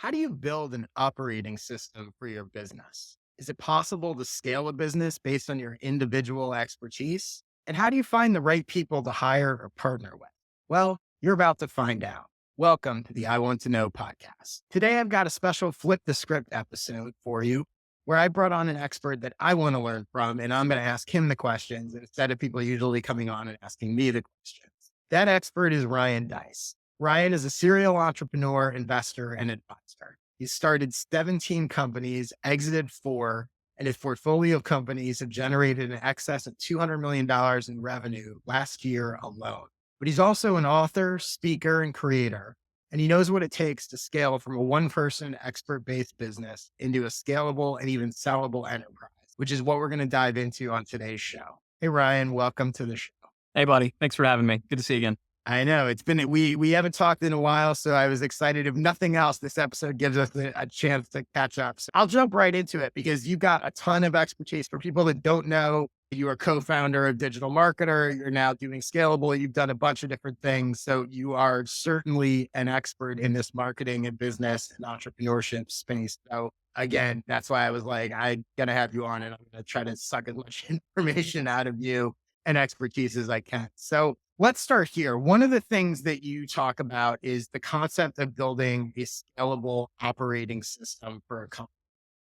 How do you build an operating system for your business? Is it possible to scale a business based on your individual expertise? And how do you find the right people to hire or partner with? Well, you're about to find out. Welcome to the I Want to Know podcast. Today, I've got a special flip the script episode for you where I brought on an expert that I want to learn from, and I'm going to ask him the questions instead of people usually coming on and asking me the questions. That expert is Rayan Deiss. Rayan is a serial entrepreneur, investor, and advisor. He's started 17 companies, exited four, and his portfolio of companies have generated in excess of $200 million in revenue last year alone. But he's also an author, speaker, and creator, and he knows what it takes to scale from a one-person, expert-based business into a scalable and even sellable enterprise, which is what we're going to dive into on today's show. Hey, Rayan, welcome to the show. Hey, buddy. Thanks for having me. Good to see you again. I know it's been, we haven't talked in a while, so I was excited. If nothing else, this episode gives us a chance to catch up. So I'll jump right into it because you've got a ton of expertise. For people that don't know, you are co-founder of Digital Marketer. You're now doing Scalable. You've done a bunch of different things. So you are certainly an expert in this marketing and business and entrepreneurship space. So again, that's why I was like, I'm going to have you on and I'm going to try to suck as much information out of you and expertise as I can. So let's start here. One of the things that you talk about is the concept of building a scalable operating system for a company.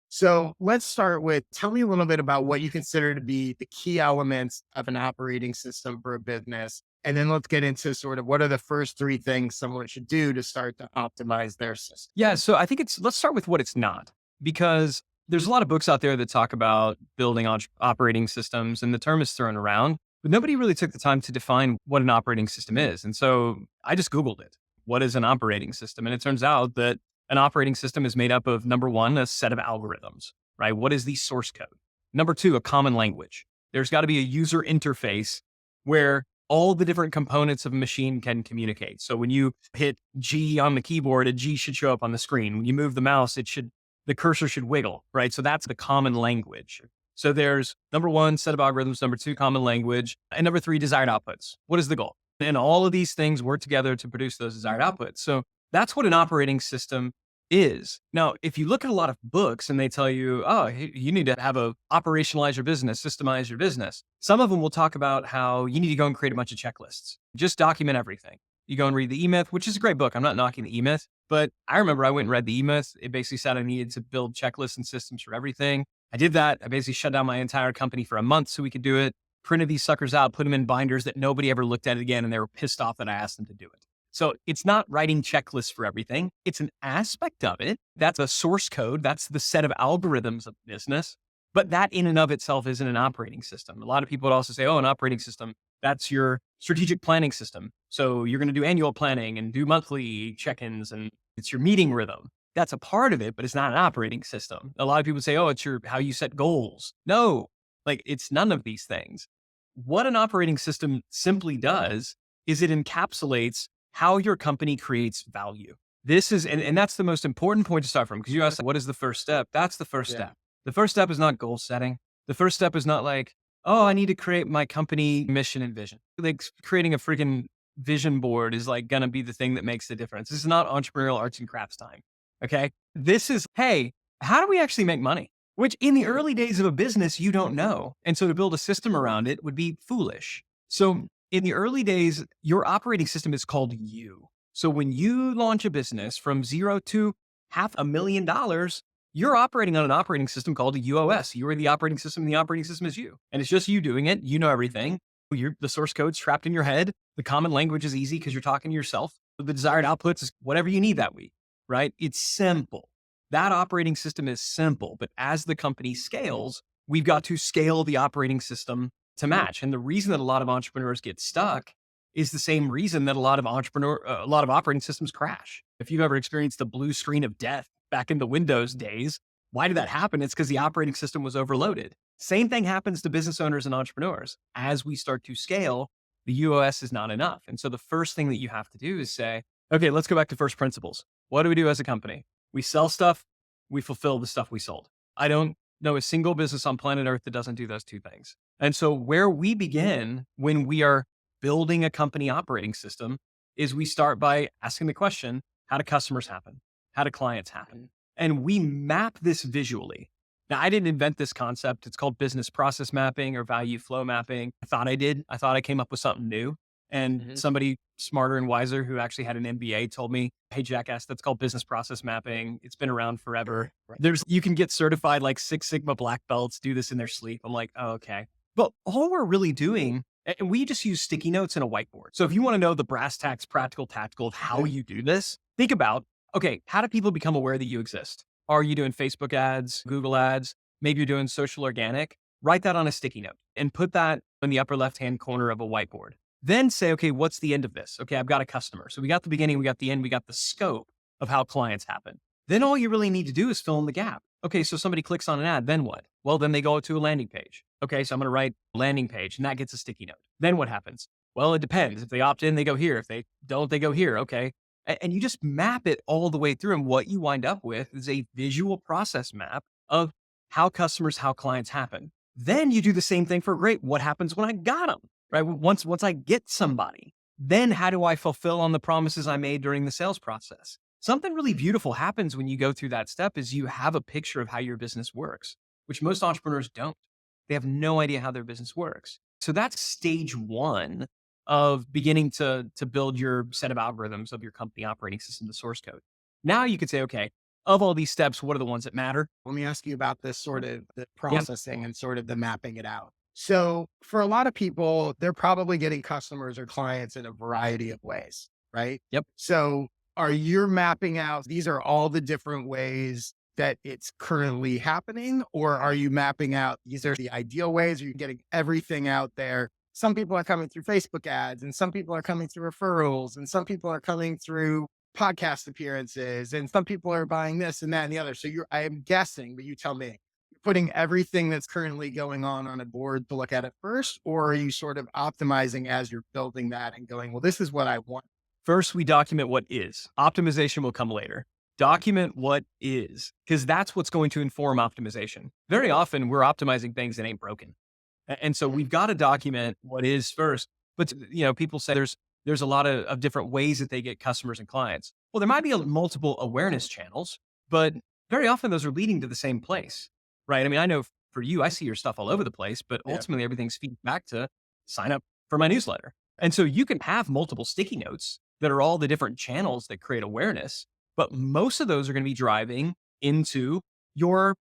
So let's start with, tell me a little bit about what you consider to be the key elements of an operating system for a business. And then let's get into sort of what are the first three things someone should do to start to optimize their system. Yeah. So I think let's start with what it's not, because there's a lot of books out there that talk about building operating systems, and the term is thrown around, but nobody really took the time to define what an operating system is. And so I just Googled it. What is an operating system? And it turns out that an operating system is made up of, number one, a set of algorithms, right? What is the source code? Number two, a common language. There's got to be a user interface where all the different components of a machine can communicate. So when you hit G on the keyboard, a G should show up on the screen. When you move the mouse, the cursor should wiggle, right? So that's the common language. So there's number one, set of algorithms, number two, common language, and number three, desired outputs. What is the goal? And all of these things work together to produce those desired outputs. So that's what an operating system is. Now, if you look at a lot of books and they tell you, oh, you need to operationalize your business, systemize your business. Some of them will talk about how you need to go and create a bunch of checklists. Just document everything. You go and read the E-Myth, which is a great book. I'm not knocking the E-Myth, but I remember I went and read the E-Myth. It basically said I needed to build checklists and systems for everything. I did that. I basically shut down my entire company for a month so we could do it, printed these suckers out, put them in binders that nobody ever looked at again, and they were pissed off that I asked them to do it. So it's not writing checklists for everything. It's an aspect of it. That's a source code. That's the set of algorithms of business. But that in and of itself isn't an operating system. A lot of people would also say, oh, an operating system, that's your strategic planning system. So you're going to do annual planning and do monthly check-ins, and it's your meeting rhythm. That's a part of it, but it's not an operating system. A lot of people say, oh, it's how you set goals. No, it's none of these things. What an operating system simply does is it encapsulates how your company creates value. This is, and that's the most important point to start from, because you asked, what is the first step? That's the first step. The first step is not goal setting. The first step is not like, oh, I need to create my company mission and vision. Like creating a freaking vision board is like going to be the thing that makes the difference. This is not entrepreneurial arts and crafts time. Okay. This is, hey, how do we actually make money? Which in the early days of a business, you don't know. And so to build a system around it would be foolish. So in the early days, your operating system is called you. So when you launch a business from zero to $500,000, you're operating on an operating system called a UOS. You are the operating system, and the operating system is you. And it's just you doing it. You know everything. The source code's trapped in your head. The common language is easy because you're talking to yourself. The desired outputs is whatever you need that week, right? It's simple. That operating system is simple. But as the company scales, we've got to scale the operating system to match. And the reason that a lot of entrepreneurs get stuck is the same reason that a lot of operating systems crash. If you've ever experienced the blue screen of death back in the Windows days, why did that happen? It's because the operating system was overloaded. Same thing happens to business owners and entrepreneurs. As we start to scale, the UOS is not enough. And so the first thing that you have to do is say, okay, let's go back to first principles. What do we do as a company? We sell stuff, we fulfill the stuff we sold. I don't know a single business on planet Earth that doesn't do those two things. And so where we begin when we are building a company operating system is we start by asking the question, how do customers happen? how do clients happen? And we map this visually. Now, I didn't invent this concept. It's called business process mapping or value flow mapping. I thought I did. I thought I came up with something new. And Mhm. somebody smarter and wiser who actually had an MBA told me, hey, jackass, that's called business process mapping. It's been around forever. Sure. Right. You can get certified like Six Sigma black belts, do this in their sleep. I'm like, oh, okay. But all we're really doing, and we just use sticky notes and a whiteboard. So if you want to know the brass tacks, practical, tactical of how Okay. you do this, think about, okay, how do people become aware that you exist? Are you doing Facebook ads, Google ads? Maybe you're doing social organic. Write that on a sticky note and put that in the upper left-hand corner of a whiteboard. Then say, okay, what's the end of this? Okay, I've got a customer. So we got the beginning, we got the end, we got the scope of how clients happen. Then all you really need to do is fill in the gap. Okay, so somebody clicks on an ad, then what? Well, then they go to a landing page. Okay, so I'm going to write landing page and that gets a sticky note. Then what happens? Well, it depends. If they opt in, they go here. If they don't, they go here. Okay. And you just map it all the way through. And what you wind up with is a visual process map of how customers, how clients happen. Then you do the same thing for great. What happens when I got them, right? Once I get somebody, then how do I fulfill on the promises I made during the sales process? Something really beautiful happens when you go through that step is you have a picture of how your business works, which most entrepreneurs don't. They have no idea how their business works. So that's stage one of beginning to build your set of algorithms of your company operating system, the source code. Now you could say, okay, of all these steps, what are the ones that matter? Let me ask you about this sort of the Yeah. processing and sort of the mapping it out. So for a lot of people, they're probably getting customers or clients in a variety of ways, right? Yep. So are you mapping out, these are all the different ways that it's currently happening, or are you mapping out, these are the ideal ways? Are you getting everything out there? Some people are coming through Facebook ads and some people are coming through referrals and some people are coming through podcast appearances and some people are buying this and that and the other. So I am guessing, but you tell me, you're putting everything that's currently going on a board to look at it first, or are you sort of optimizing as you're building that and going, well, this is what I want. First, we document what is. Optimization will come later. Document what is, because that's what's going to inform optimization. Very often, we're optimizing things that ain't broken. And so we've got to document what is first. But people say there's a lot of different ways that they get customers and clients. Well, there might be multiple awareness channels, but very often those are leading to the same place, right? I mean, I know for you, I see your stuff all over the place, but Yeah. ultimately everything's feeding back to sign up for my newsletter. And so you can have multiple sticky notes that are all the different channels that create awareness, but most of those are going to be driving into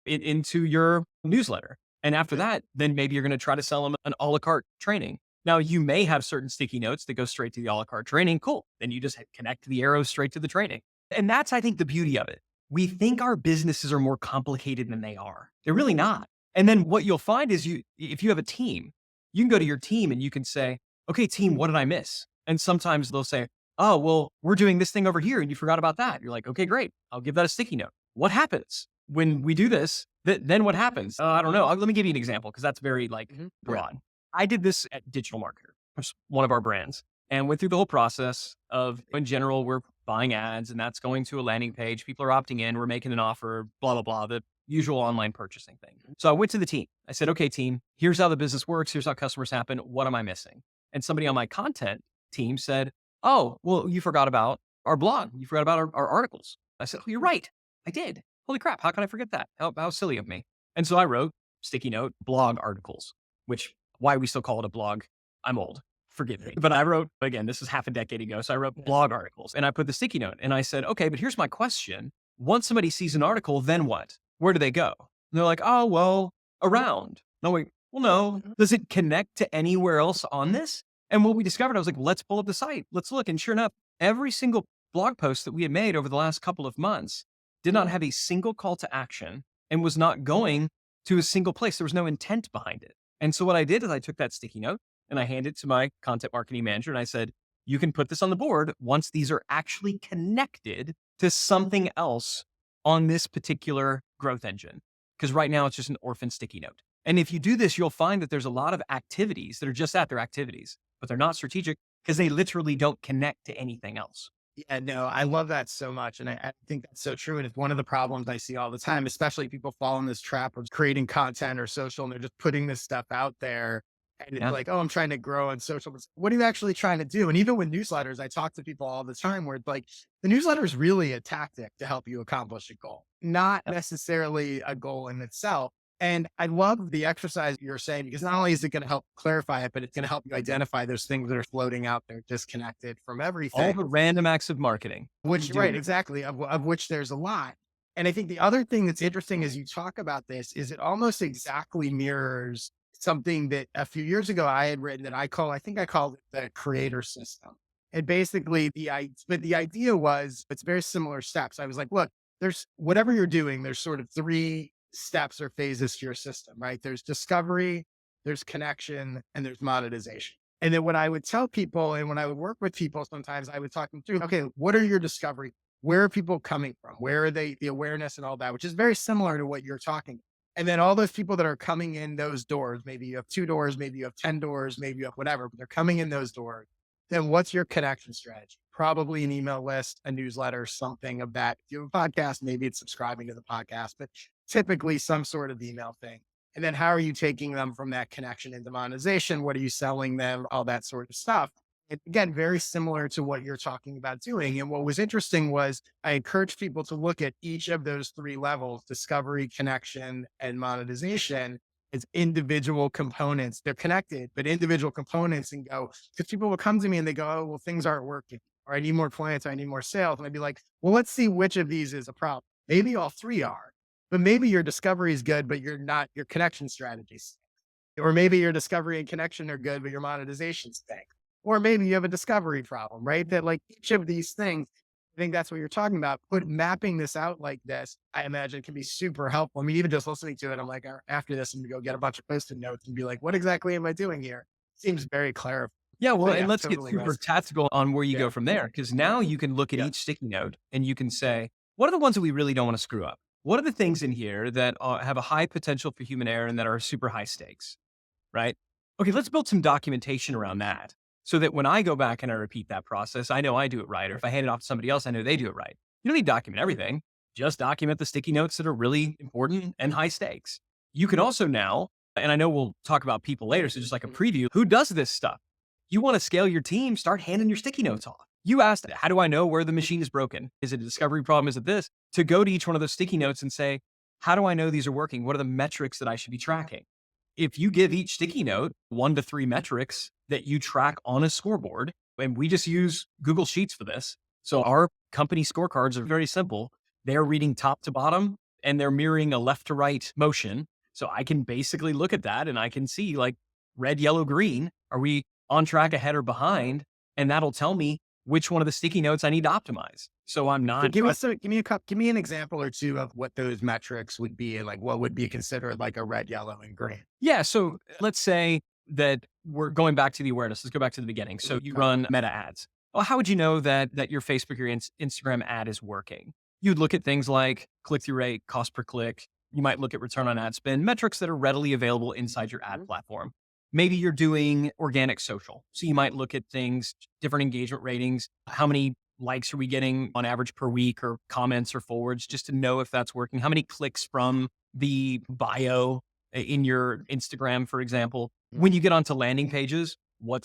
into your newsletter. And after that, then maybe you're going to try to sell them an a la carte training. Now, you may have certain sticky notes that go straight to the a la carte training. Cool. Then you just connect the arrows straight to the training. And that's, I think, the beauty of it. We think our businesses are more complicated than they are. They're really not. And then what you'll find is if you have a team, you can go to your team and you can say, okay, team, what did I miss? And sometimes they'll say, oh, well, we're doing this thing over here and you forgot about that. You're like, okay, great. I'll give that a sticky note. What happens when we do this? Then what happens? I don't know. Let me give you an example because that's very Yeah. broad. I did this at Digital Marketer, which is one of our brands, and went through the whole process of, in general, we're buying ads and that's going to a landing page. People are opting in. We're making an offer, blah, blah, blah, the usual online purchasing thing. So I went to the team. I said, okay, team, here's how the business works. Here's how customers happen. What am I missing? And somebody on my content team said, oh, well, you forgot about our blog. You forgot about our articles. I said, oh, you're right. I did. Holy crap. How could I forget that? How silly of me. And so I wrote sticky note blog articles, which why we still call it a blog. I'm old. Forgive me. But I wrote, again, this is half a decade ago. So I wrote blog articles and I put the sticky note and I said, okay, but here's my question. Once somebody sees an article, then what? Where do they go? And they're like, oh, well, around. No, wait, well, no. Does it connect to anywhere else on this? And what we discovered, I was like, let's pull up the site. Let's look. And sure enough, every single blog post that we had made over the last couple of months did not have a single call to action and was not going to a single place. There was no intent behind it. And so what I did is I took that sticky note and I handed it to my content marketing manager and I said, you can put this on the board once these are actually connected to something else on this particular growth engine. Because right now it's just an orphan sticky note. And if you do this, you'll find that there's a lot of activities that are just at their activities, but they're not strategic because they literally don't connect to anything else. Yeah, no, I love that so much. And I think that's so true. And it's one of the problems I see all the time, especially people fall in this trap of creating content or social and they're just putting this stuff out there. And it's Yeah. like, oh, I'm trying to grow on social. What are you actually trying to do? And even with newsletters, I talk to people all the time where it's like the newsletter is really a tactic to help you accomplish a goal, not Yep. necessarily a goal in itself. And I love the exercise you're saying because not only is it going to help clarify it, but it's going to help you identify those things that are floating out there disconnected from All everything. the random acts of marketing. Which right, Do exactly, of which there's a lot. And I think the other thing that's interesting as you talk about this is it almost exactly mirrors something that a few years ago I had written that I think I called it the creator system. And basically but the idea was it's very similar steps. I was like, look, there's whatever you're doing, there's sort of three steps or phases to your system, right? There's discovery, there's connection, and there's monetization. And then when I would tell people and when I would work with people, sometimes I would talk them through, okay, what are your discovery? Where are people coming from? Where are they, the awareness and all that, which is very similar to what you're talking. And then all those people that are coming in those doors, maybe you have 2 doors, maybe you have 10 doors, maybe you have whatever, but they're coming in those doors. Then what's your connection strategy? Probably an email list, a newsletter, something of that. If you have a podcast, maybe it's subscribing to the podcast, but typically some sort of email thing. And then how are you taking them from that connection into monetization? What are you selling them? All that sort of stuff. And again, very similar to what you're talking about doing. And what was interesting was I encouraged people to look at each of those three levels, discovery, connection, and monetization as individual components. They're connected, but individual components and go, because people will come to me and they go, oh, well, things aren't working, or I need more clients, or I need more sales. And I'd be like, well, let's see which of these is a problem. Maybe all three are, but maybe your discovery is good, but you're not your connection strategies. Or maybe your discovery and connection are good, but your monetization stink. Or maybe you have a discovery problem, right? That like each of these things, I think that's what you're talking about. Put mapping this out like this, I imagine can be super helpful. I mean, even just listening to it, I'm like, after this, I'm gonna go get a bunch of post-it notes and be like, what exactly am I doing here? Seems very clarifying. Yeah, So well, and yeah, let's get totally super resonates. tactical on where you Yeah. go from there, because now you can look at Yeah. each sticky note and you can say, what are the ones that we really don't want to screw up? What are the things in here that have a high potential for human error and that are super high stakes, right? Okay, let's build some documentation around that so that when I go back and I repeat that process, I know I do it right. Or if I hand it off to somebody else, I know they do it right. You don't need to document everything. Just document the sticky notes that are really important and high stakes. You can also now, and I know we'll talk about people later, so just like a preview, who does this stuff? You want to scale your team, start handing your sticky notes off. You asked, how do I know where the machine is broken? Is it a discovery problem? Is it this? To go to each one of those sticky notes and say, how do I know these are working? What are the metrics that I should be tracking? If you give each sticky note 1 to 3 metrics that you track on a scoreboard, and we just use Google Sheets for this. So our company scorecards are very simple. They're reading top to bottom and they're mirroring a left to right motion. So I can basically look at that and I can see like red, yellow, green. Are we on track, ahead, or behind? And that'll tell me which one of the sticky notes I need to optimize. So I'm So not, give me an example or two of what those metrics would be and like what would be considered like a red, yellow, and green. yeah. So let's say that we're going back to the awareness. Let's go back to the beginning. So you Okay. run meta ads. Well, how would you know that your Facebook or Instagram ad is working? You'd look at things like click-through rate, cost per click. You might look at return on ad spend, metrics that are readily available inside your ad Mhm. platform. Maybe you're doing organic social. So you might look at things, different engagement ratings. How many likes are we getting on average per week, or comments or forwards, just to know if that's working? How many clicks from the bio in your Instagram, for example? When you get onto landing pages, what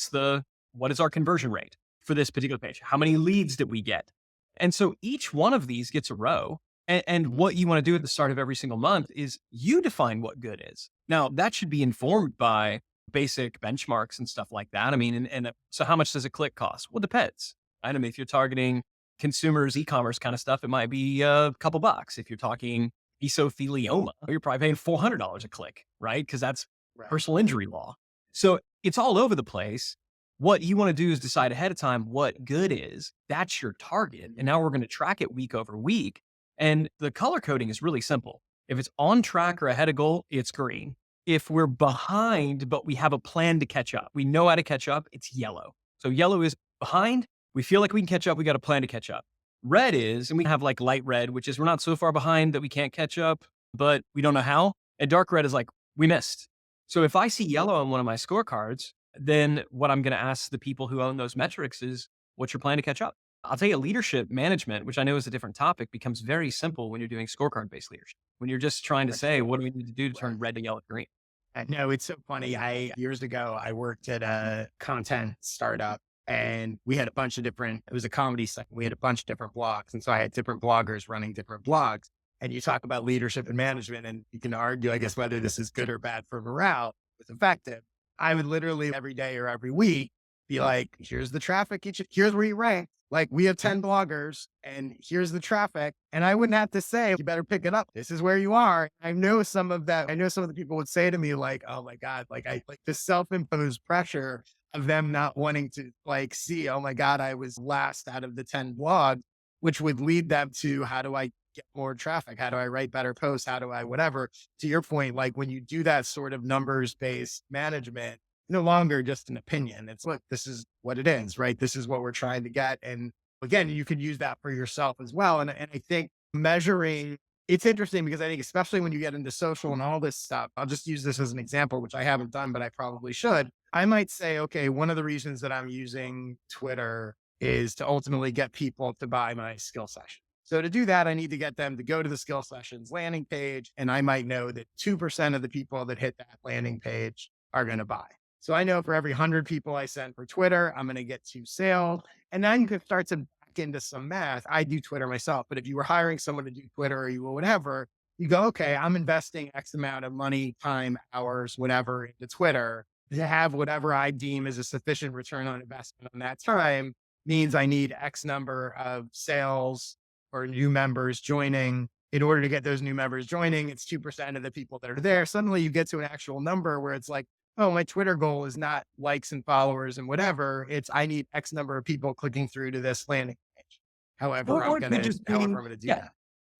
is our conversion rate for this particular page? How many leads did we get? And so each one of these gets a row. And what you want to do at the start of every single month is you define what good is. Now, that should be informed by basic benchmarks and stuff like that. I mean, so how much does a click cost? Well, it depends. I mean, if you're targeting consumers, e-commerce kind of stuff, it might be a couple bucks. If you're talking mesothelioma, you're probably paying $400 a click, right? Because that's Right. personal injury law. So it's all over the place. What you want to do is decide ahead of time what good is. That's your target. And now we're going to track it week over week. And the color coding is really simple. If it's on track or ahead of goal, it's green. If we're behind, but we have a plan to catch up, we know how to catch up, it's yellow. So yellow is behind. We feel like we can catch up. We got a plan to catch up. Red is, and we have like light red, which is we're not so far behind that we can't catch up, but we don't know how. And dark red is like we missed. So if I see yellow on one of my scorecards, then what I'm going to ask the people who own those metrics is, what's your plan to catch up? I'll tell you, leadership management, which I know is a different topic, becomes very simple when you're doing scorecard based leadership. When you're just trying to Right. say, what do we need to do to Right. turn red to yellow to green? I know it's so funny. Years ago, I worked at a content startup and we had a bunch of different, it was a comedy site. We had a bunch of different blogs. And so I had different bloggers running different blogs. And you talk about leadership and management, and you can argue, I guess, whether this is good or bad for morale. It's effective. I would literally every day or every week be like, here's the traffic. Here's where you rank. Like we have 10 bloggers and here's the traffic. And I wouldn't have to say, you better pick it up. This is where you are. I know some of that. I know some of the people would say to me like, oh my God, like I like the self-imposed pressure of them not wanting to like see, oh my God, I was last out of the 10 blogs, which would lead them to how do I get more traffic? How do I write better posts? How do I whatever? To your point, like when you do that sort of numbers based management, no longer just an opinion. It's look, this is what it is, right? This is what we're trying to get. And again, you could use that for yourself as well. And I think measuring, it's interesting because I think, especially when you get into social and all this stuff, I'll just use this as an example, which I haven't done, but I probably should. I might say, okay, one of the reasons that I'm using Twitter is to ultimately get people to buy my skill session. So to do that, I need to get them to go to the skill sessions landing page. And I might know that 2% of the people that hit that landing page are going to buy. So I know for every 100 people I send for Twitter, I'm going to get 2 sales. And now you can start to back into some math. I do Twitter myself, but if you were hiring someone to do Twitter or you or whatever, you go, okay, I'm investing X amount of money, time, hours, whatever into Twitter to have whatever I deem is a sufficient return on investment on that time means I need X number of sales or new members joining. In order to get those new members joining, it's 2% of the people that are there. Suddenly you get to an actual number where it's like, oh, my Twitter goal is not likes and followers and whatever. It's I need X number of people clicking through to this landing page. Or it could just However be, I'm gonna do yeah. that.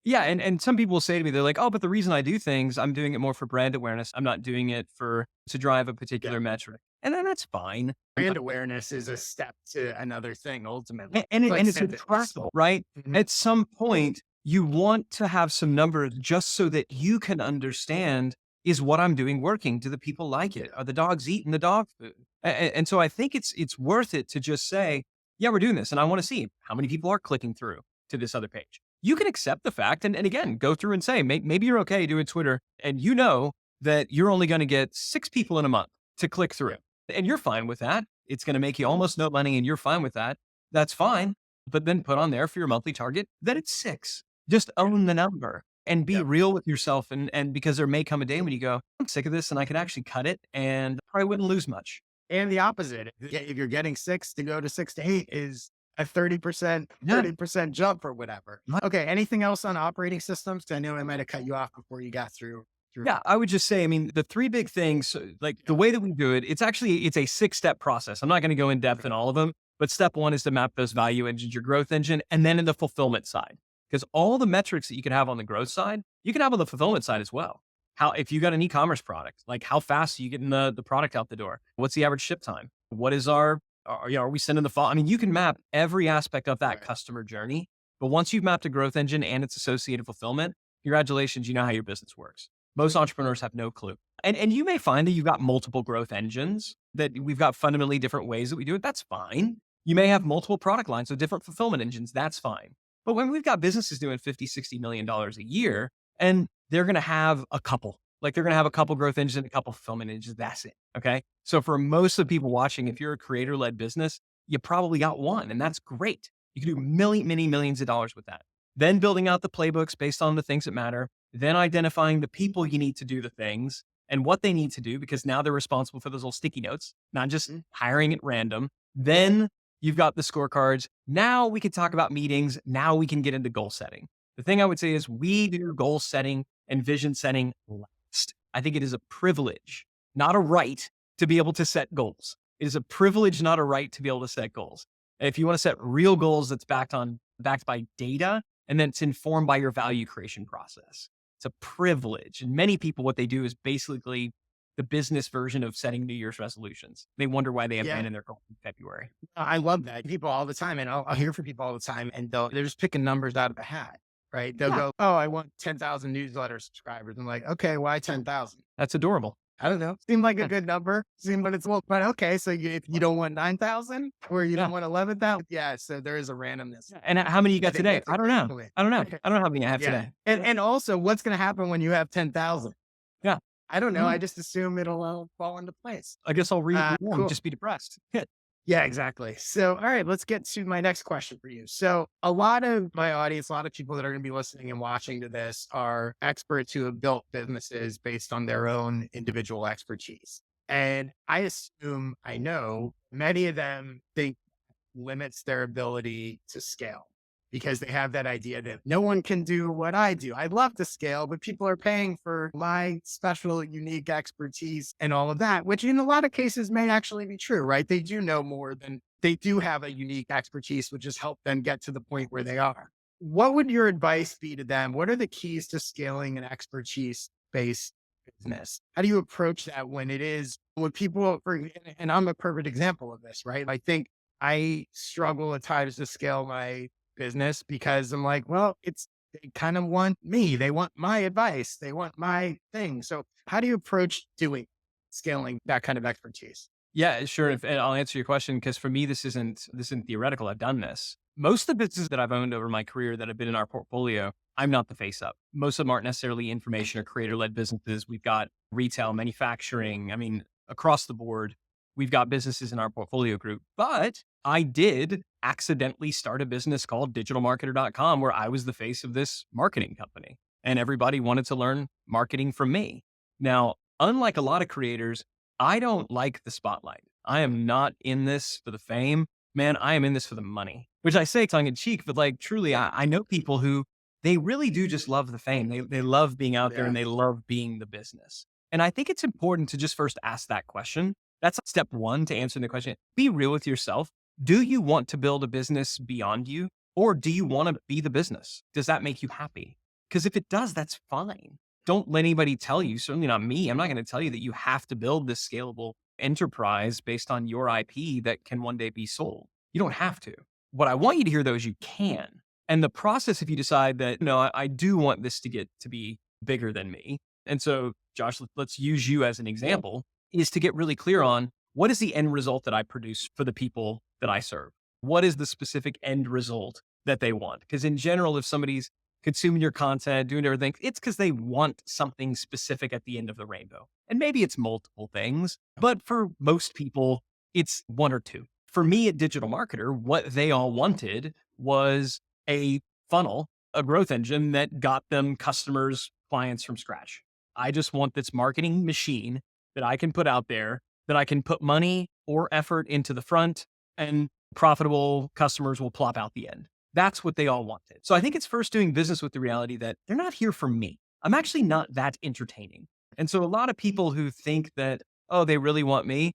Yeah, and some people say to me, they're like, "Oh, but the reason I do things, I'm doing it more for brand awareness. I'm not doing it for to drive a Yeah. particular metric." And then that's fine. Brand awareness is a step to another thing ultimately. And It's like it's a fitness. trackable, right? Mhm. At some point, you want to have some numbers just so that you can understand, is what I'm doing working? Do the people like it? Are the dogs eating the dog food? And so I think it's worth it to just say, yeah, we're doing this, and I want to see how many people are clicking through to this other page. You can accept the fact, and again, go through and say, maybe you're okay doing Twitter, and you know that you're only going to get 6 people in a month to click through, and you're fine with that. It's going to make you almost no money, and you're fine with that. That's fine. But then put on there for your monthly target that it's 6. Just own the number and be Yep. real with yourself. And because there may come a day when you go, I'm sick of this and I could actually cut it and probably wouldn't lose much. And the opposite. If you're getting 6 to go to 6 to 8 is a 30%, Yeah. 30% jump or whatever. Right. Okay. Anything else on operating systems? 'Cause I know I might have cut you off before you got through. Yeah, I would just say, I mean, the 3 big things, like the way that we do it, it's a 6-step process. I'm not going to go in depth in all of them, but step 1 is to map those value engines, your growth engine, and then in the fulfillment side. Because all the metrics that you can have on the growth side, you can have on the fulfillment side as well. How, if you got an e-commerce product, like how fast are you getting the product out the door? What's the average ship time? What is are we sending the fall? I mean, you can map every aspect of that Right. customer journey. But once you've mapped a growth engine and its associated fulfillment, congratulations, you know how your business works. Most entrepreneurs have no clue. And you may find that you've got multiple growth engines, that we've got fundamentally different ways that we do it. That's fine. You may have multiple product lines with different fulfillment engines. That's fine. But when we've got businesses doing 50, $60 million a year, and they're going to have a couple, like they're going to have a couple growth engines and a couple fulfillment engines. That's it. Okay. So for most of the people watching, if you're a creator led business, you probably got one, and that's great. You can do many millions of dollars with that. Then building out the playbooks based on the things that matter, then identifying the people you need to do the things and what they need to do, because now they're responsible for those little sticky notes, not just hiring at random. Then you've got the scorecards. Now we can talk about meetings. Now we can get into goal setting. The thing I would say is we do goal setting and vision setting last. I think it is a privilege, not a right, to be able to set goals. It is a privilege, not a right, to be able to set goals. And if you want to set real goals that's backed by data, and then it's informed by your value creation process. It's a privilege. And many people, what they do is basically the business version of setting New Year's resolutions. They wonder why they Yeah. abandon their goal in February. I love that. People all the time, and I'll hear from people all the time, and they're just picking numbers out of a hat, right? They'll Yeah. go, "Oh, I want 10,000 newsletter subscribers." I'm like, "Okay, why 10,000?" That's adorable. I don't know. Seemed like a Yeah. good number. Seemed, but it's well, but okay. So if you don't want 9,000 or you Yeah. don't want 11,000, yeah. So there is a randomness. And how many you I got think today? that's a I don't great know. point. I don't know. I don't know how many I have Yeah, today. and also, what's going to happen when you have 10,000? Yeah. I don't know. I Mm, just assume it'll fall into place. I guess I'll read it wrong, Cool. just be depressed. Yeah, exactly. So, all right, let's get to my next question for you. So, a lot of my audience, a lot of people that are going to be listening and watching to this are experts who have built businesses based on their own individual expertise. And I assume I know many of them think limits their ability to scale because they have that idea that no one can do what I do. I'd love to scale, but people are paying for my special, unique expertise and all of that, which in a lot of cases may actually be true, right? They do know more than they do have a unique expertise, which has helped them get to the point where they are. What would your advice be to them? What are the keys to scaling an expertise based business? How do you approach that when it is when people, and I'm a perfect example of this, right? I think I struggle at times to scale my business because I'm like, well, they kind of want me. They want my advice. They want my thing. So how do you approach doing scaling that kind of expertise? Yeah, sure. And I'll answer your question because for me, this isn't theoretical. I've done this. Most of the businesses that I've owned over my career that have been in our portfolio, I'm not the face up. Most of them aren't necessarily information or creator led businesses. We've got retail, manufacturing. I mean, across the board, we've got businesses in our portfolio group. But I did accidentally start a business called digitalmarketer.com where I was the face of this marketing company and everybody wanted to learn marketing from me. Now, unlike a lot of creators, I don't like the spotlight. I am not in this for the fame. Man, I am in this for the money, which I say tongue in cheek, but like truly, I know people who they really do just love the fame. They love being out there Yeah. and they love being the business. And I think it's important to just first ask that question. That's step one to answering the question. Be real with yourself. Do you want to build a business beyond you or do you want to be the business? Does that make you happy? Because if it does, that's fine. Don't let anybody tell you, certainly not me. I'm not going to tell you that you have to build this scalable enterprise based on your IP that can one day be sold. You don't have to. What I want you to hear though is you can. And the process, if you decide that, no, I do want this to get to be bigger than me. And so, Josh, let's use you as an example, is to get really clear on what is the end result that I produce for the people that I serve? What is the specific end result that they want? Because in general, if somebody's consuming your content, doing everything, it's because they want something specific at the end of the rainbow. And maybe it's multiple things, but for most people, it's one or two. For me at Digital Marketer, what they all wanted was a funnel, a growth engine that got them customers, clients from scratch. I just want this marketing machine that I can put out there, that I can put money or effort into the front, and profitable customers will plop out the end. That's what they all wanted. So I think it's first doing business with the reality that they're not here for me. I'm actually not that entertaining. And so a lot of people who think that, oh, they really want me,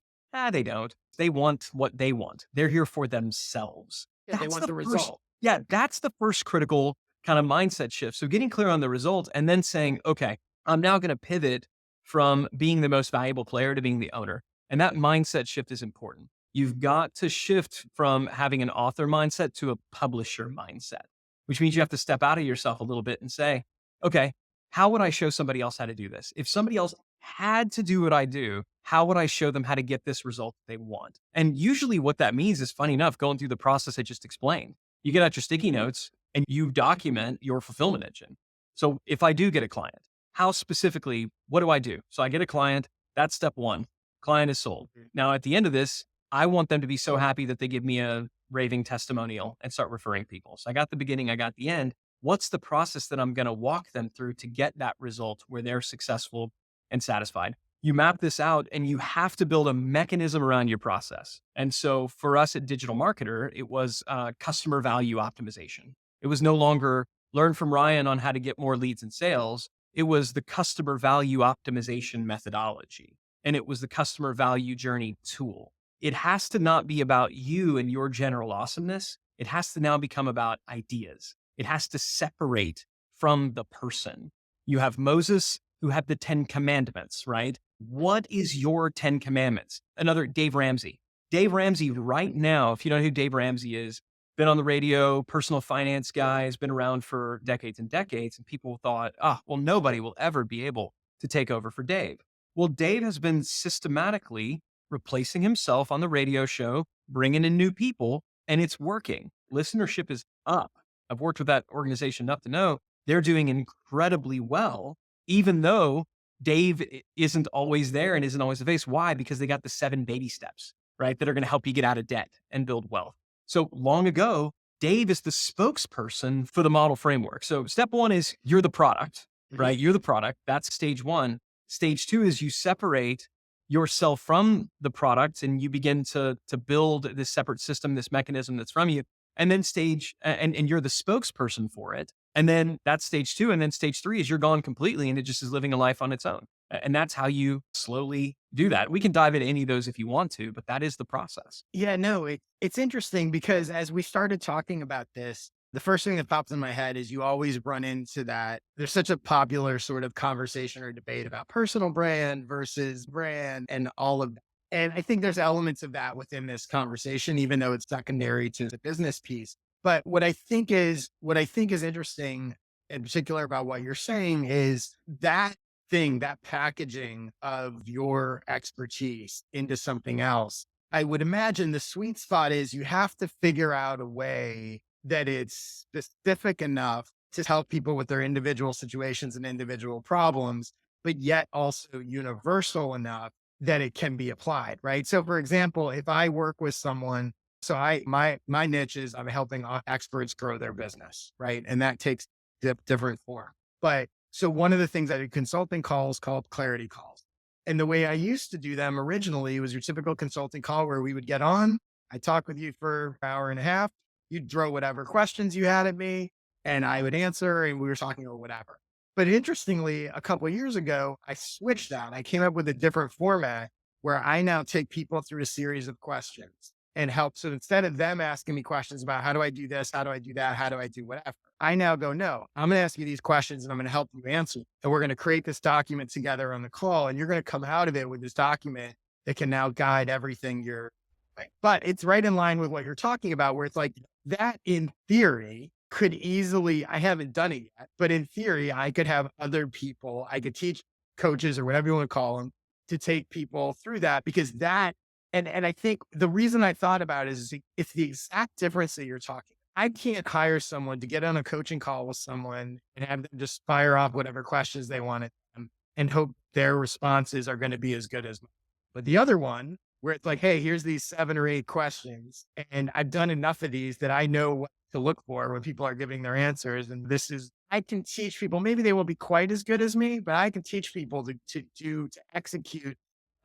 they don't. They want what they want. They're here for themselves. Yeah, they That's want the the first, result. yeah, that's the first critical kind of mindset shift. So getting clear on the result and then saying, okay, I'm now going to pivot from being the most valuable player to being the owner. And that mindset shift is important. You've got to shift from having an author mindset to a publisher mindset, which means you have to step out of yourself a little bit and say, okay, how would I show somebody else how to do this? If somebody else had to do what I do, how would I show them how to get this result they want? And usually what that means is funny enough, going through the process I just explained. You get out your sticky notes and you document your fulfillment engine. So if I do get a client, how specifically, what do I do? So I get a client, that's step one. Client is sold. Mhm. Now at the end of this, I want them to be so happy that they give me a raving testimonial and start referring people. So I got the beginning, I got the end. What's the process that I'm going to walk them through to get that result where they're successful and satisfied? You map this out and you have to build a mechanism around your process. And so for us at Digital Marketer, it was customer value optimization. It was no longer learn from Ryan on how to get more leads and sales. It was the customer value optimization methodology. And it was the customer value journey tool. It has to not be about you and your general awesomeness. It has to now become about ideas. It has to separate from the person. You have Moses who had the 10 commandments, right? What is your 10 commandments? Another Dave Ramsey. Dave Ramsey right now, if you don't know who Dave Ramsey is, been on the radio, personal finance guy, has been around for decades and decades. And people thought, well, nobody will ever be able to take over for Dave. Well, Dave has been systematically replacing himself on the radio show, bringing in new people, and it's working. Listenership is up. I've worked with that organization enough to know they're doing incredibly well, even though Dave isn't always there and isn't always the face. Why? Because they got the 7 baby steps, right? That are going to help you get out of debt and build wealth. So long ago, Dave is the spokesperson for the model framework. So step one is you're the product, Mhm. right? You're the product. That's stage one. Stage two is you separate yourself from the product and you begin to build this separate system, this mechanism that's from you. And then and you're the spokesperson for it. And then that's stage two. And then stage three is you're gone completely and it just is living a life on its own. And that's how you slowly do that. We can dive into any of those if you want to, but that is the process. Yeah, no, it's interesting because as we started talking about this, the first thing that pops in my head is you always run into that. There's such a popular sort of conversation or debate about personal brand versus brand and all of that. And I think there's elements of that within this conversation, even though it's secondary to the business piece. But what I think is interesting in particular about what you're saying is that thing, that packaging of your expertise into something else. I would imagine the sweet spot is you have to figure out a way that it's specific enough to help people with their individual situations and individual problems, but yet also universal enough that it can be applied, right? So for example, if I work with someone, so my niche is I'm helping experts grow their business, right? And that takes different form. But so one of the things I do consulting calls called clarity calls. And the way I used to do them originally was your typical consulting call where we would get on, I talk with you for an hour and a half, you'd throw whatever questions you had at me, and I would answer, and we were talking about whatever. But interestingly, a couple of years ago, I switched that. I came up with a different format where I now take people through a series of questions and help. So instead of them asking me questions about how do I do this, how do I do that, how do I do whatever, I now go, no, I'm going to ask you these questions and I'm going to help you answer. And we're going to create this document together on the call. And you're going to come out of it with this document that can now guide everything you're like. But it's right in line with what you're talking about, where it's like that in theory could easily, I haven't done it yet, but in theory, I could have other people, I could teach coaches or whatever you want to call them to take people through that because that, and I think the reason I thought about it is it's the exact difference that you're talking. I can't hire someone to get on a coaching call with someone and have them just fire off whatever questions they want at them and hope their responses are going to be as good as mine. But the other one, where it's like, hey, here's these 7 or 8 questions, and I've done enough of these that I know what to look for when people are giving their answers. And this is, I can teach people, maybe they won't be quite as good as me, but I can teach people to execute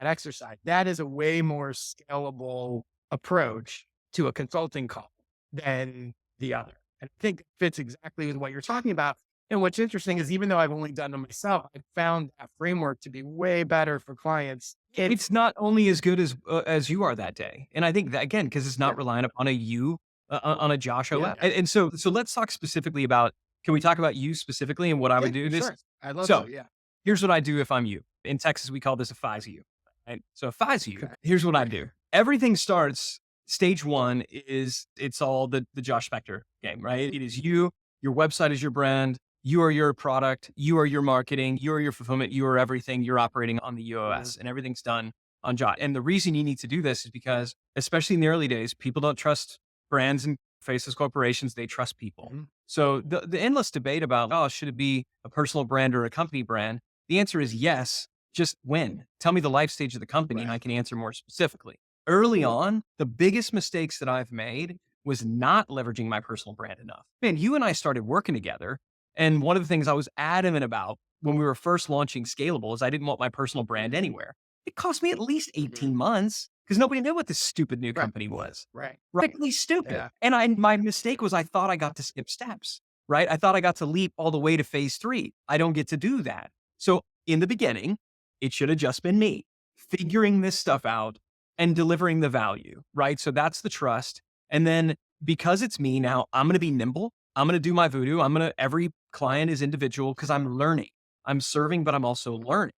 an exercise. That is a way more scalable approach to a consulting call than the other. And I think it fits exactly with what you're talking about. And what's interesting is even though I've only done it myself, I found that framework to be way better for clients. It's not only as good as you are that day. And I think that again, because it's Yeah, not reliant upon a you, on a Josh or yeah, what. And so let's talk specifically about, can we talk about you specifically and what I yeah, would do this? sure. I'd love to. So Yeah. here's what I do if I'm you. In Texas, we call this a FIs you. Right? So if FIs you, Okay. here's what I Great. do. Everything starts, stage one is it's all the Josh Spector game, right? It is you, your website is your brand, you are your product, you are your marketing, you are your fulfillment, you are everything. You're operating on the Mhm. UOS and everything's done on Josh. And the reason you need to do this is because, especially in the early days, people don't trust brands and faceless corporations. They trust people. Mhm. So the endless debate about, oh, should it be a personal brand or a company brand? The answer is yes. Just when. Tell me the life stage of the company and Right. I can answer more specifically. Early on, the biggest mistakes that I've made was not leveraging my personal brand enough. Man, you and I started working together. And one of the things I was adamant about when we were first launching Scalable is I didn't want my personal brand anywhere. It cost me at least Mhm. 18 months because nobody knew what this stupid new Right. company was. Right. Rightly stupid. Yeah. And my mistake was I thought I got to skip steps, right? I thought I got to leap all the way to phase 3. I don't get to do that. So in the beginning, it should have just been me figuring this stuff out and delivering the value, right? So that's the trust. And then because it's me now, I'm going to be nimble. I'm going to do my voodoo. Every client is individual because I'm learning. I'm serving, but I'm also learning.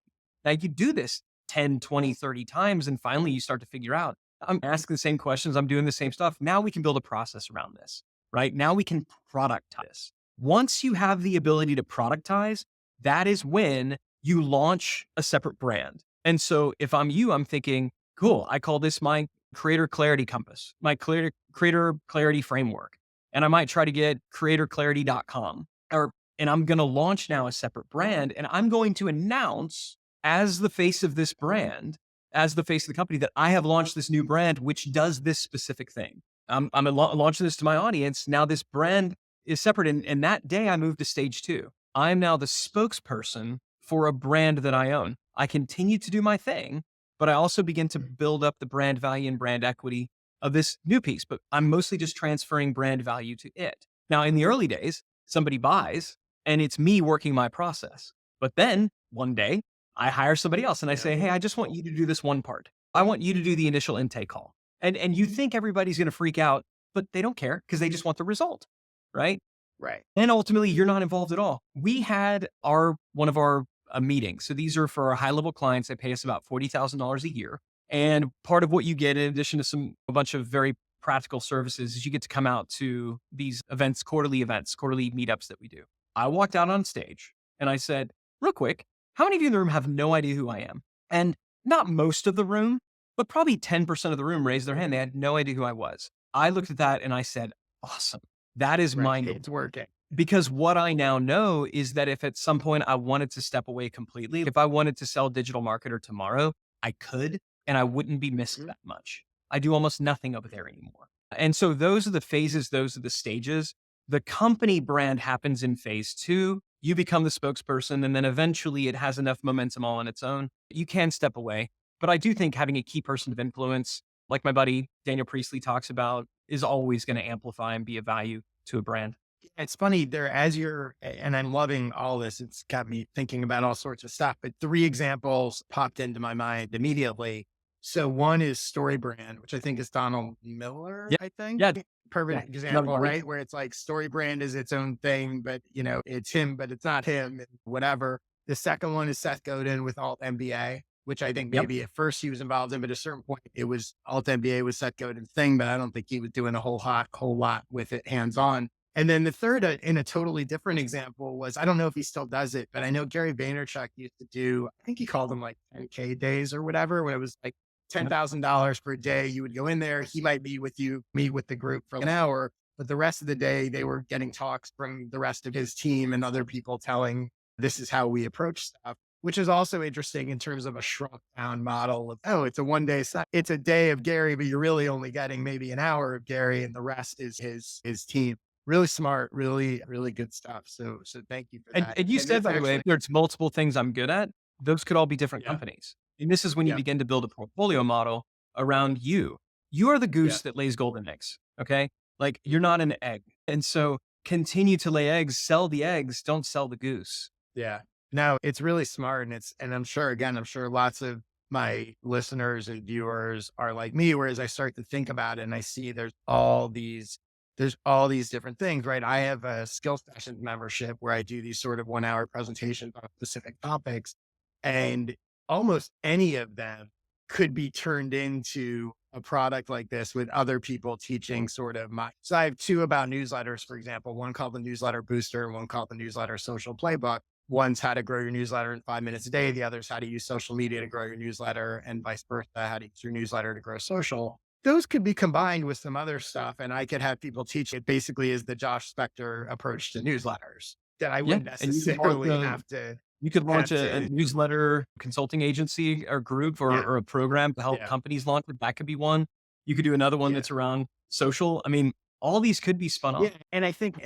Now you do this 10, 20, 30 times, and finally you start to figure out I'm asking the same questions. I'm doing the same stuff. Now we can build a process around this, right? Now we can productize this. Once you have the ability to productize, that is when you launch a separate brand. And so if I'm you, I'm thinking, cool, I call this my creator clarity compass, my creator clarity framework. And I might try to get creatorclarity.com and I'm going to launch now a separate brand and I'm going to announce as the face of this brand, as the face of the company, that I have launched this new brand, which does this specific thing. I'm launching this to my audience. Now this brand is separate. And that day I moved to stage two. I'm now the spokesperson for a brand that I own. I continue to do my thing, but I also begin to build up the brand value and brand equity of this new piece. But I'm mostly just transferring brand value to it. Now, in the early days, somebody buys and it's me working my process. But then one day I hire somebody else and I say, hey, I just want you to do this one part. I want you to do the initial intake call. And you think everybody's going to freak out, but they don't care because they just want the result, right? Right. And ultimately, you're not involved at all. We had one of our meetings. So these are for our high level clients. They pay us about $40,000 a year. And part of what you get, in addition to a bunch of very practical services, is you get to come out to these events, quarterly meetups that we do. I walked out on stage and I said, real quick, how many of you in the room have no idea who I am? And not most of the room, but probably 10% of the room raised their hand. They had no idea who I was. I looked at that and I said, awesome. That is Right. mind It's working. because what I now know is that if at some point I wanted to step away completely, if I wanted to sell digital marketer tomorrow, I could, and I wouldn't be missed that much. I do almost nothing over there anymore. And so those are the phases, those are the stages. The company brand happens in phase two. You become the spokesperson, and then eventually it has enough momentum all on its own. You can step away. But I do think having a key person of influence, like my buddy Daniel Priestley talks about, is always going to amplify and be a value to a brand. It's funny there as and I'm loving all this. It's got me thinking about all sorts of stuff, but three examples popped into my mind immediately. So one is Story Brand, which I think is Donald Miller, Yeah. I think. Yeah. Perfect Yeah. example, right? Where it's like Story Brand is its own thing, but it's him, but it's not him, and whatever. The second one is Seth Godin with Alt MBA, which I think Yep. maybe at first he was involved in, but at a certain point it was Alt MBA was Seth Godin's thing, but I don't think he was doing a whole lot with it hands on. And then the third, in a totally different example, was I don't know if he still does it, but I know Gary Vaynerchuk used to do, I think he called them like 10K days or whatever, when it was like $10,000 per day. You would go in there, he might be with you, meet with the group for an hour, but the rest of the day they were getting talks from the rest of his team and other people telling this is how we approach stuff, which is also interesting in terms of a shrunk down model of, oh, it's a one day, it's a day of Gary, but you're really only getting maybe an hour of Gary and the rest is his team. Really smart, really, really good stuff. So thank you for that. And you And said, it's by the way, actually, there's multiple things I'm good at. Those could all be different yeah, companies. And this is when you yeah, begin to build a portfolio model around you. You are the yeah, goose that lays golden eggs. Okay. Like you're not an egg. And so continue to lay eggs, sell the eggs, don't sell the goose. yeah. No, it's really smart. And I'm sure, again, I'm sure lots of my listeners and viewers are like me, whereas I start to think about it and I see there's all these different things, right? I have a skill sessions membership where I do these sort of 1 hour presentations on specific topics, and almost any of them could be turned into a product like this with other people teaching sort of so I have two about newsletters, for example, one called the Newsletter Booster and one called the Newsletter Social Playbook. One's how to grow your newsletter in 5 minutes a day. The other's how to use social media to grow your newsletter, and vice versa, how to use your newsletter to grow social. Those could be combined with some other stuff. And I could have people teach it basically is the Josh Spector approach to newsletters that I Yeah. wouldn't And necessarily have to you could launch have a to, newsletter consulting agency or group yeah, or a program to help yeah, companies launch it. That could be one. You could do another one yeah. that's around social. I mean, all these could be spun Yeah, off. and I think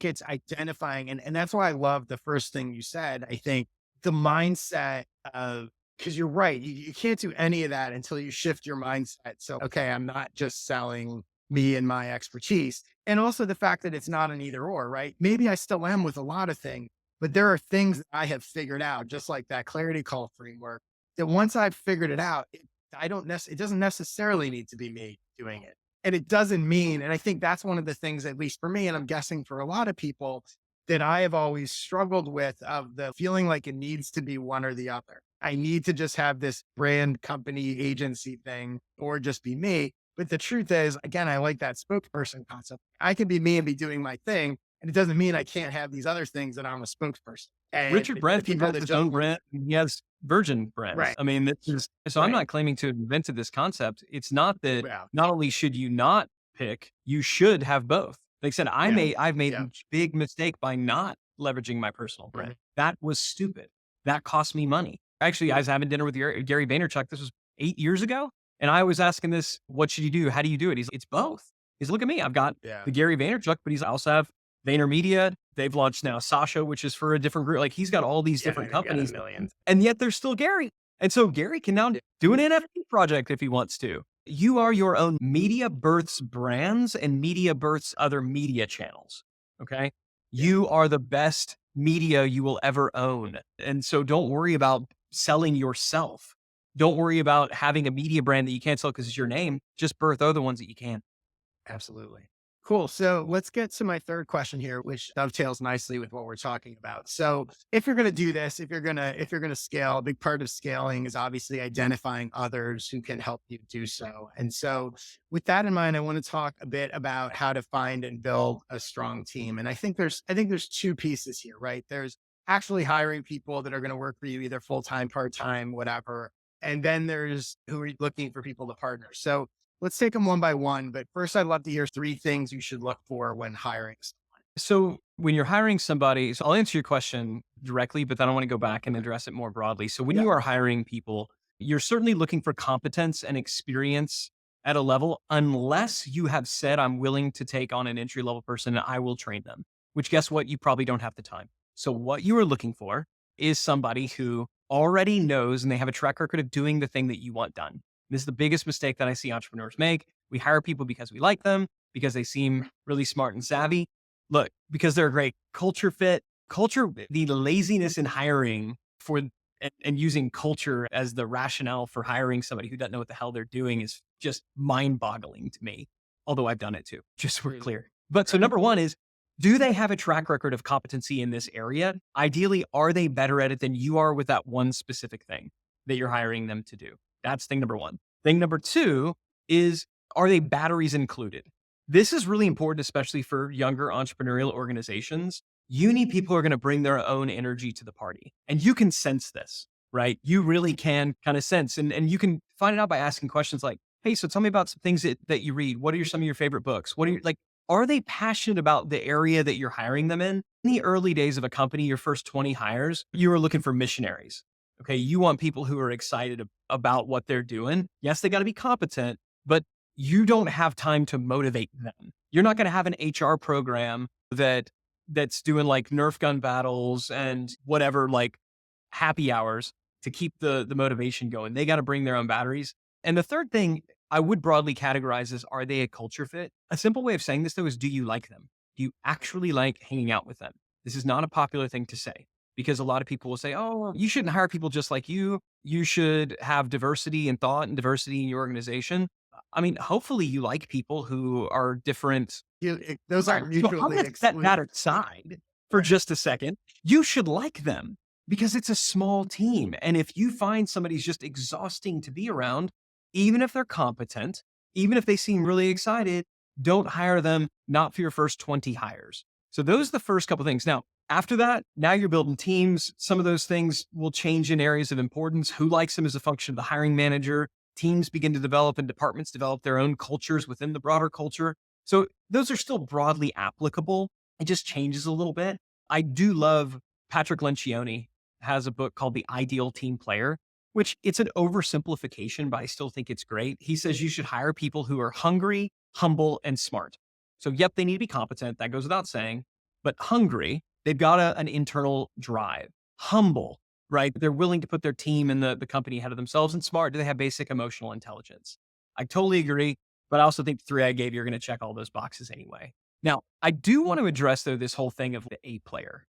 it's identifying, and that's why I love the first thing you said. I think the mindset of, because you're right, you can't do any of that until you shift your mindset. So, okay, I'm not just selling me and my expertise, and also the fact that it's not an either or, right? Maybe I still am with a lot of things, but there are things that I have figured out, just like that clarity call framework. That once I've figured it out, it doesn't necessarily need to be me doing it. And it doesn't mean, and I think that's one of the things, at least for me, and I'm guessing for a lot of people, that I have always struggled with, of the feeling like it needs to be one or the other. I need to just have this brand company agency thing or just be me. But the truth is, again, I like that spokesperson concept. I can be me and be doing my thing. And it doesn't mean I can't have these other things that I'm a spokesperson. And Richard the Branson people has that his just, own brand. He has Virgin brands. right, I mean, this is so I'm right. not claiming to have invented this concept. It's not that Well, not only should you not pick, you should have both. Like I said, yeah, I've made yeah. a big mistake by not leveraging my personal brand. Mhm. That was stupid. That cost me money. Actually, I was having dinner with Gary Vaynerchuk. This was 8 years ago. And I was asking this, what should you do? How do you do it? It's both. He's look at me. I've got Yeah. the Gary Vaynerchuk, but he's also have VaynerMedia. They've launched now Sasha, which is for a different group. Like he's got all these Yeah. different They've got a companies, million. and yet there's still Gary. And so Gary can now do an NFT project if he wants to. You are your own media births brands and media births other media channels. Okay. Yeah. You are the best media you will ever own. And so don't worry about selling yourself. Don't worry about having a media brand that you can't sell because it's your name. Just birth other ones that you can. Absolutely. Cool. So let's get to my third question here, which dovetails nicely with what we're talking about. So if you're going to do this, if you're going to scale, a big part of scaling is obviously identifying others who can help you do so. And so with that in mind, I want to talk a bit about how to find and build a strong team. And I think there's two pieces here, right? There's actually hiring people that are going to work for you either full-time, part-time, whatever. And then there's who are looking for people to partner. So let's take them one by one. But first, I'd love to hear three things you should look for when hiring. So when you're hiring somebody, so I'll answer your question directly, but then I want to go back and address it more broadly. So when Yeah. you are hiring people, you're certainly looking for competence and experience at a level, unless you have said, I'm willing to take on an entry level person and I will train them, which guess what? You probably don't have the time. So what you are looking for is somebody who already knows and they have a track record of doing the thing that you want done. This is the biggest mistake that I see entrepreneurs make. We hire people because we like them, because they seem really smart and savvy. Look, because they're a great culture fit. Culture, the laziness in hiring for and using culture as the rationale for hiring somebody who doesn't know what the hell they're doing is just mind-boggling to me. Although I've done it too, just so we're clear. But so number one is, do they have a track record of competency in this area? Ideally, are they better at it than you are with that one specific thing that you're hiring them to do? That's thing number one. Thing number two is, are they batteries included? This is really important, especially for younger entrepreneurial organizations. You need people who are going to bring their own energy to the party. And you can sense this, right? You really can kind of sense. And you can find it out by asking questions like, hey, so tell me about some things that you read. What are some of your favorite books? What are you like? Are they passionate about the area that you're hiring them in? In the early days of a company, your first 20 hires, you are looking for missionaries. Okay. You want people who are excited about what they're doing. Yes, they got to be competent, but you don't have time to motivate them. You're not going to have an HR program that's doing like Nerf gun battles and whatever, like happy hours to keep the motivation going. They got to bring their own batteries. And the third thing I would broadly categorize as, are they a culture fit? A simple way of saying this though is, do you like them? Do you actually like hanging out with them? This is not a popular thing to say because a lot of people will say, oh, well, you shouldn't hire people just like you. You should have diversity in thought and diversity in your organization. I mean, hopefully you like people who are different. Those aren't So I'm mutually going to set that exclusive. aside for just a second. You should like them because it's a small team. And if you find somebody's just exhausting to be around, even if they're competent, even if they seem really excited, don't hire them, not for your first 20 hires. So those are the first couple things. Now, after that, now you're building teams. Some of those things will change in areas of importance. Who likes them is a function of the hiring manager. Teams begin to develop and departments develop their own cultures within the broader culture. So those are still broadly applicable. It just changes a little bit. I do love Patrick Lencioni has a book called The Ideal Team Player, which it's an oversimplification, but I still think it's great. He says you should hire people who are hungry, humble, and smart. So yep, they need to be competent. That goes without saying, but hungry, they've got an internal drive. Humble, right? They're willing to put their team and the company ahead of themselves. And smart, do they have basic emotional intelligence? I totally agree. But I also think the three I gave you are going to check all those boxes anyway. Now, I do want to address, though, this whole thing of the A player,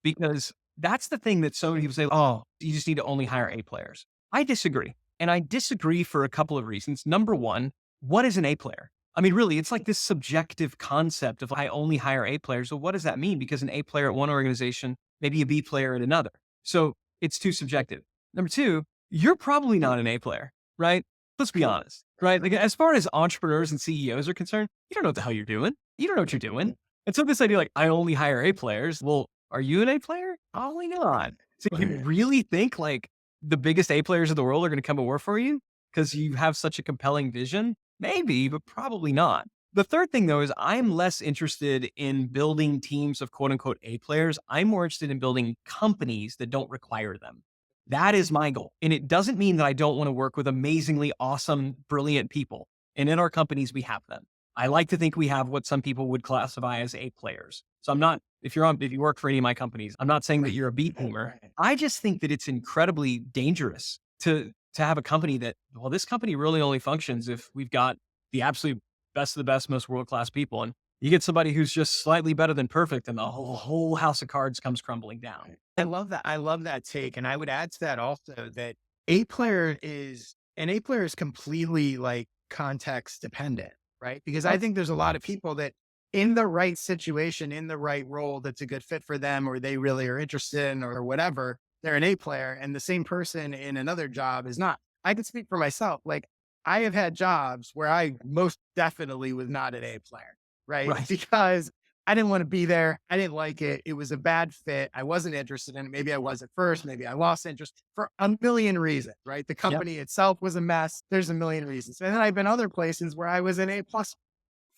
because that's the thing that so many people say, oh, you just need to only hire A players. I disagree. And I disagree for a couple of reasons. Number one, what is an A player? I mean, really, it's like this subjective concept of I only hire A players. So what does that mean? Because an A player at one organization, maybe a B player at another. So it's too subjective. Number two, you're probably not an A player, right? Let's be honest, right? Like as far as entrepreneurs and CEOs are concerned, you don't know what the hell you're doing. You don't know what you're doing. And so this idea, like, I only hire A players. Well, are you an A player? Probably not. So you really think like the biggest A players in the world are going to come and work for you because you have such a compelling vision? Maybe, but probably not. The third thing though is I'm less interested in building teams of quote unquote A players. I'm more interested in building companies that don't require them. That is my goal. And it doesn't mean that I don't want to work with amazingly awesome, brilliant people. And in our companies, we have them. I like to think we have what some people would classify as A players. So I'm not, if you work for any of my companies, I'm not saying that you're a B teamer. Right. I just think that it's incredibly dangerous to have a company that, well, this company really only functions if we've got the absolute best of the best, most world-class people. And you get somebody who's just slightly better than perfect, and the whole house of cards comes crumbling down. I love that. I love that take. And I would add to that also that a player is an A player is completely like context dependent, right? Because I think there's a lot of people that in the right situation, in the right role that's a good fit for them, or they really are interested in, or whatever, they're an A player. And the same person in another job is not. I can speak for myself. Like I have had jobs where I most definitely was not an A player, right? Right. Because I didn't want to be there. I didn't like it. It was a bad fit. I wasn't interested in it. Maybe I was at first. Maybe I lost interest for a million reasons, right? The Yep. company itself was a mess. There's a million reasons. And then I've been other places where I was an A plus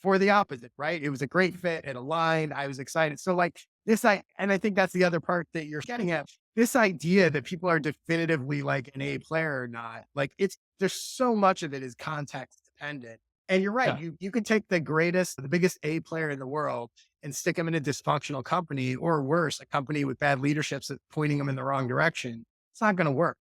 for the opposite, right? It was a great fit. It aligned. I was excited. So like and I think that's the other part that you're getting at. This idea that people are definitively like an A player or not, like there's so much of it is context dependent. And you're right. Yeah. You can take the biggest A player in the world and stick them in a dysfunctional company or worse, a company with bad leadership that's pointing them in the wrong direction. It's not going to work.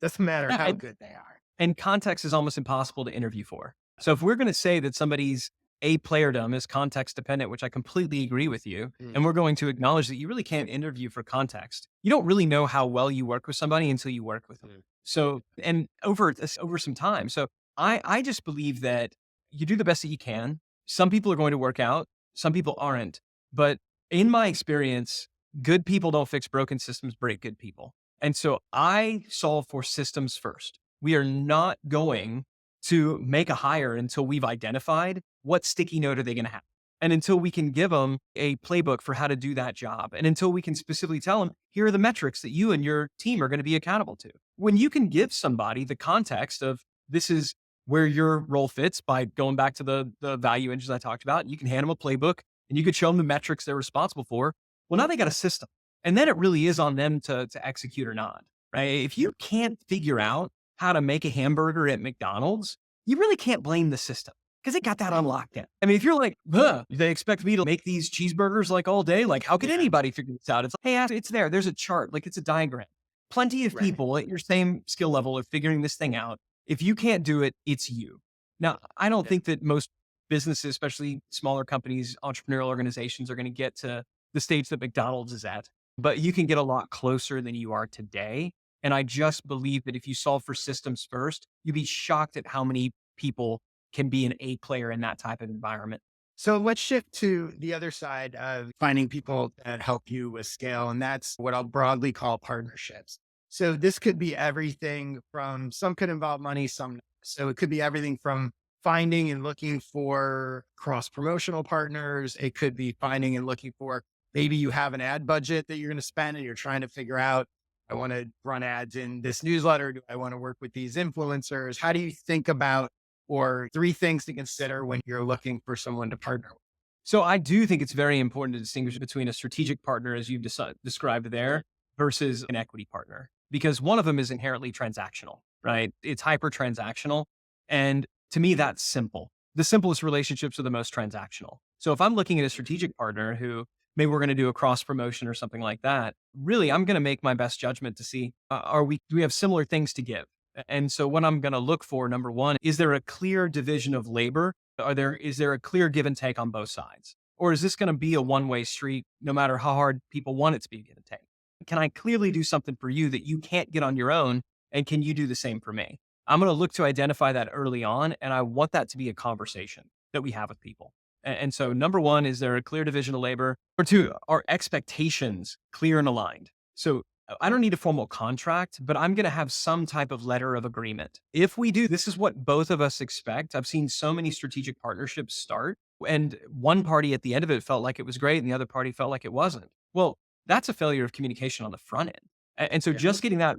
Doesn't matter Yeah. how good they are. And context is almost impossible to interview for. So if we're going to say that somebody's a playerdom is context dependent, which I completely agree with you, Mm. and we're going to acknowledge that you really can't interview for context. You don't really know how well you work with somebody until you work with them. Mm. So, and over some time. So I just believe that you do the best that you can. Some people are going to work out, some people aren't. But in my experience, good people don't fix broken systems, break good people. And so I solve for systems first. We are not going to make a hire until we've identified what sticky note are they going to have. And until we can give them a playbook for how to do that job. And until we can specifically tell them, here are the metrics that you and your team are going to be accountable to. When you can give somebody the context of this is where your role fits by going back to the value engines I talked about, you can hand them a playbook and you could show them the metrics they're responsible for. Well, now they got a system. And then it really is on them to execute or not, right? If you can't figure out how to make a hamburger at McDonald's, you really can't blame the system because it got that on lockdown. I mean, if you're like, huh, they expect me to make these cheeseburgers like all day, like how could Yeah. anybody figure this out? It's like, hey, it's there. There's a chart, like it's a diagram. Plenty of Right. people at your same skill level are figuring this thing out. If you can't do it, it's you. Now, I don't Yeah. think that most businesses, especially smaller companies, entrepreneurial organizations, are going to get to the stage that McDonald's is at, but you can get a lot closer than you are today. And I just believe that if you solve for systems first, you'd be shocked at how many people can be an A player in that type of environment. So let's shift to the other side of finding people that help you with scale. And that's what I'll broadly call partnerships. So this could be everything from some could involve money, some. Not. So it could be everything from finding and looking for cross promotional partners. It could be finding and looking for maybe you have an ad budget that you're going to spend and you're trying to figure out, I want to run ads in this newsletter. Do I want to work with these influencers? How do you think about or three things to consider when you're looking for someone to partner with? So I do think it's very important to distinguish between a strategic partner, as you've described there, versus an equity partner, because one of them is inherently transactional, right? It's hyper transactional. And to me, that's simple. The simplest relationships are the most transactional. So if I'm looking at a strategic partner who maybe we're going to do a cross promotion or something like that, really, I'm going to make my best judgment to see, do we have similar things to give? And so what I'm going to look for, number one, is there a clear division of labor? Is there a clear give and take on both sides? Or is this going to be a one-way street no matter how hard people want it to be a give and take? Can I clearly do something for you that you can't get on your own? And can you do the same for me? I'm going to look to identify that early on. And I want that to be a conversation that we have with people. And so number one, is there a clear division of labor? Or two, are expectations clear and aligned? So I don't need a formal contract, but I'm going to have some type of letter of agreement. If we do, this is what both of us expect. I've seen so many strategic partnerships start, and one party at the end of it felt like it was great, and the other party felt like it wasn't. Well, that's a failure of communication on the front end. And so Yeah. just getting that,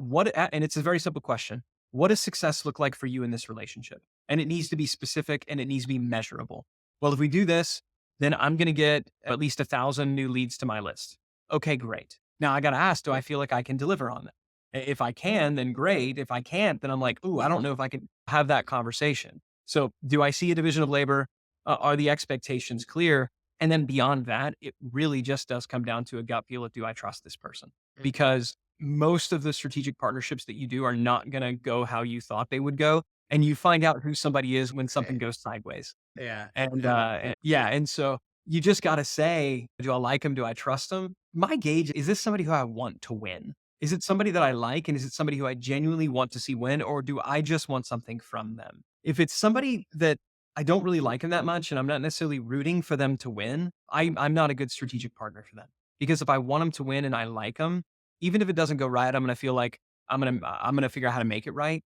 and it's a very simple question. What does success look like for you in this relationship? And it needs to be specific and it needs to be measurable. Well, if we do this, then I'm going to get at least 1,000 new leads to my list. Okay, great. Now I got to ask, do I feel like I can deliver on that? If I can, then great. If I can't, then I'm like, ooh, I don't know if I can have that conversation. So, do I see a division of labor? Are the expectations clear? And then beyond that, it really just does come down to a gut feel of, do I trust this person? Mm. Because most of the strategic partnerships that you do are not going to go how you thought they would go. And you find out who somebody is when something Right. goes sideways. Yeah. And, Yeah. yeah, and so you just gotta say, "Do I like him? Do I trust him?" My gauge, is this somebody who I want to win? Is it somebody that I like, and is it somebody who I genuinely want to see win, or do I just want something from them? If it's somebody that I don't really like 'em that much, and I'm not necessarily rooting for them to win, I'm not a good strategic partner for them. Because if I want them to win and I like them, even if it doesn't go right, I'm gonna feel like I'm gonna figure out how to make it right,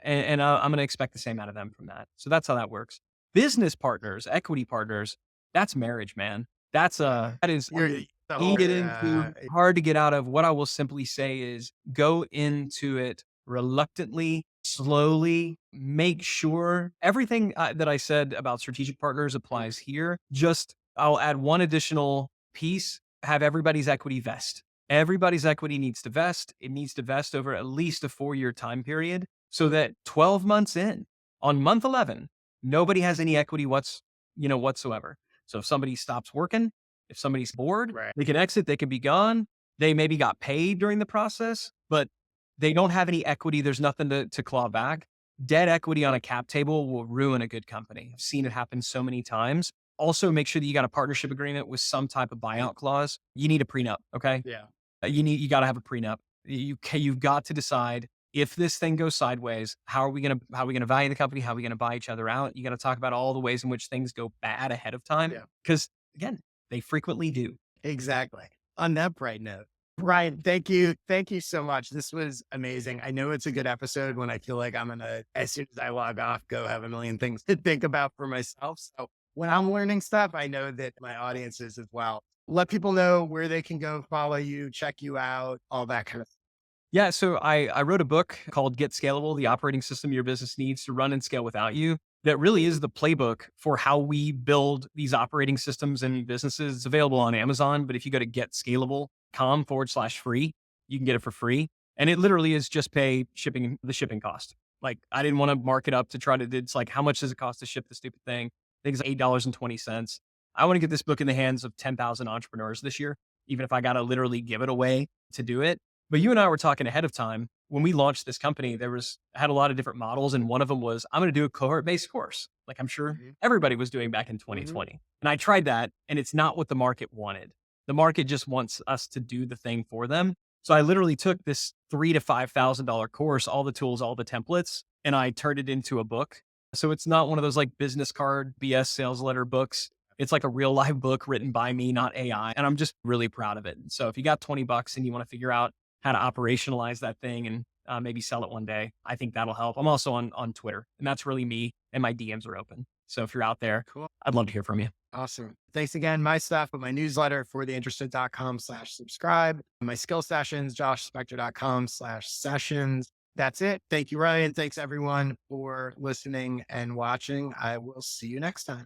and I'm gonna expect the same out of them from that. So that's how that works. Business partners, equity partners, that's marriage, man. That is You're the easy to get whole, into, hard to get out of. What I will simply say is go into it reluctantly, slowly, make sure everything that I said about strategic partners applies here. Just I'll add one additional piece, have everybody's equity vest. Everybody's equity needs to vest. It needs to vest over at least a 4-year time period so that 12 months in, on month 11, nobody has any equity whatsoever. So if somebody stops working, if somebody's bored, right. they can exit, they can be gone. They maybe got paid during the process, but they don't have any equity. There's nothing to claw back. Dead equity on a cap table will ruin a good company. I've seen it happen so many times. Also, make sure that you got a partnership agreement with some type of buyout clause. You need a prenup, okay? Yeah. You got to have a prenup. You've got to decide, if this thing goes sideways, how are we gonna value the company? How are we gonna buy each other out? You got to talk about all the ways in which things go bad ahead of time, Yeah. because again, they frequently do. Exactly. On that bright note, Ryan, thank you. Thank you so much. This was amazing. I know it's a good episode when I feel like I'm going to, as soon as I log off, go have a million things to think about for myself. So when I'm learning stuff, I know that my audience is as well. Let people know where they can go follow you, check you out, all that kind of stuff. Yeah, so I wrote a book called Get Scalable, the operating system your business needs to run and scale without you. That really is the playbook for how we build these operating systems and businesses. It's available on Amazon, but if you go to getscalable.com/free, you can get it for free. And it literally is just pay the shipping cost. Like, I didn't want to mark it up to try to, it's like, how much does it cost to ship the stupid thing? I think it's $8.20. I want to get this book in the hands of 10,000 entrepreneurs this year, even if I got to literally give it away to do it. But you and I were talking ahead of time. When we launched this company, had a lot of different models, and one of them was, I'm going to do a cohort-based course, like I'm sure Mhm. everybody was doing back in Mhm. 2020. And I tried that, and it's not what the market wanted. The market just wants us to do the thing for them. So I literally took this $3,000 to $5,000 course, all the tools, all the templates, and I turned it into a book. So it's not one of those like business card BS sales letter books. It's like a real live book written by me, not AI. And I'm just really proud of it. So if you got 20 bucks and you want to figure out how to operationalize that thing and maybe sell it one day, I think that'll help. I'm also on Twitter, and that's really me, and my DMs are open. So if you're out there, Cool. I'd love to hear from you. Awesome. Thanks again. My stuff with my newsletter for theinterested.com/subscribe. My skill sessions, joshspector.com/sessions. That's it. Thank you, Ryan. Thanks everyone for listening and watching. I will see you next time.